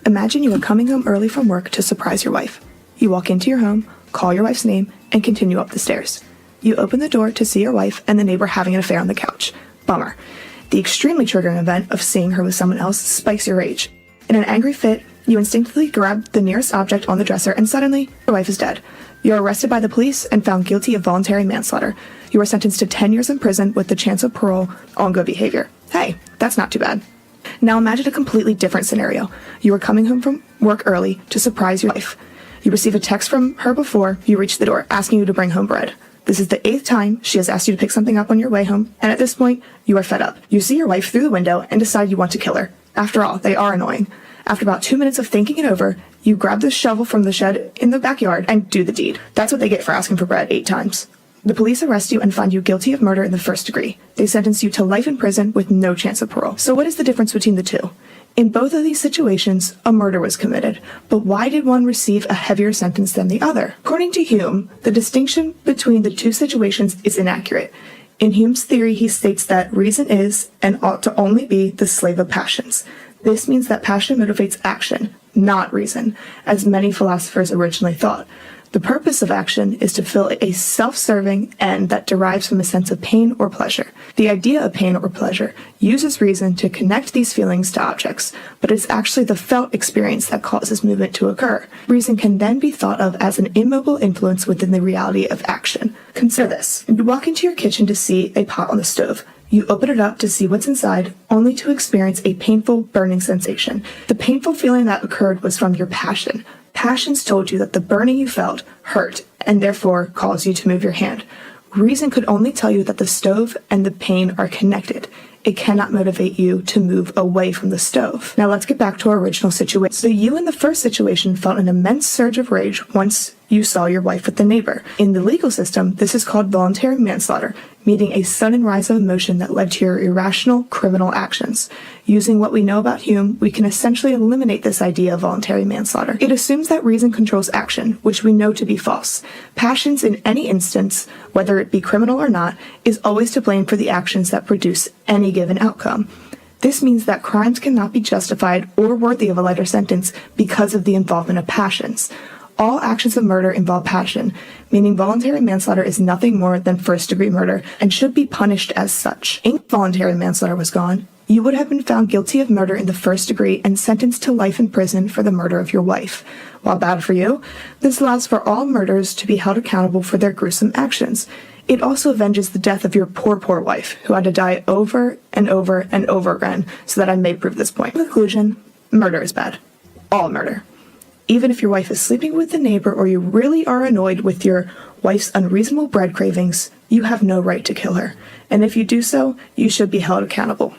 Imagine you are coming home early from work to surprise your wife. You walk into your home, call your wife's name, and continue up the stairs. You open the door to see your wife and the neighbor having an affair on the couch. Bummer. The extremely triggering event of seeing her with someone else spikes your rage. In an angry fit, you instinctively grab the nearest object on the dresser and suddenly, your wife is dead. You are arrested by the police and found guilty of voluntary manslaughter. You are sentenced to 10 years in prison with the chance of parole on good behavior. Hey, that's not too bad. Now imagine a completely different scenario. You are coming home from work early to surprise your wife. You receive a text from her before you reach the door asking you to bring home bread. This is the 8th time she has asked you to pick something up on your way home, and at this point, you are fed up. You see your wife through the window and decide you want to kill her. After all, they are annoying. After about 2 minutes of thinking it over, you grab the shovel from the shed in the backyard and do the deed. That's what they get for asking for bread 8 times. The police arrest you and find you guilty of murder in the 1st degree. They sentence you to life in prison with no chance of parole. So what is the difference between the two? In both of these situations, a murder was committed, but why did one receive a heavier sentence than the other? According to Hume, the distinction between the two situations is inaccurate. In Hume's theory, he states that reason is, and ought to only be, the slave of passions. This means that passion motivates action, not reason, as many philosophers originally thought. The purpose of action is to fulfill a self-serving end that derives from a sense of pain or pleasure. The idea of pain or pleasure uses reason to connect these feelings to objects, but it's actually the felt experience that causes movement to occur. Reason can then be thought of as an immobile influence within the reality of action. Consider this. You walk into your kitchen to see a pot on the stove. You open it up to see what's inside, only to experience a painful, burning sensation. The painful feeling that occurred was from your passion. Passions told you that the burning you felt hurt, and therefore caused you to move your hand. Reason could only tell you that the stove and the pain are connected. It cannot motivate you to move away from the stove. Now let's get back to our original situation. So you in the first situation felt an immense surge of rage once you saw your wife with the neighbor. In the legal system, this is called voluntary manslaughter, meaning a sudden rise of emotion that led to your irrational criminal actions. Using what we know about Hume, we can essentially eliminate this idea of voluntary manslaughter. It assumes that reason controls action, which we know to be false. Passions in any instance, whether it be criminal or not, is always to blame for the actions that produce any given outcome. This means that crimes cannot be justified or worthy of a lighter sentence because of the involvement of passions. All actions of murder involve passion, meaning voluntary manslaughter is nothing more than first-degree murder and should be punished as such. If voluntary manslaughter was gone, you would have been found guilty of murder in the first degree and sentenced to life in prison for the murder of your wife. While bad for you, this allows for all murderers to be held accountable for their gruesome actions. It also avenges the death of your poor wife, who had to die over and over and over again so that I may prove this point. In conclusion, murder is bad. All murder. Even if your wife is sleeping with the neighbor or you really are annoyed with your wife's unreasonable bread cravings, you have no right to kill her. And if you do so, you should be held accountable.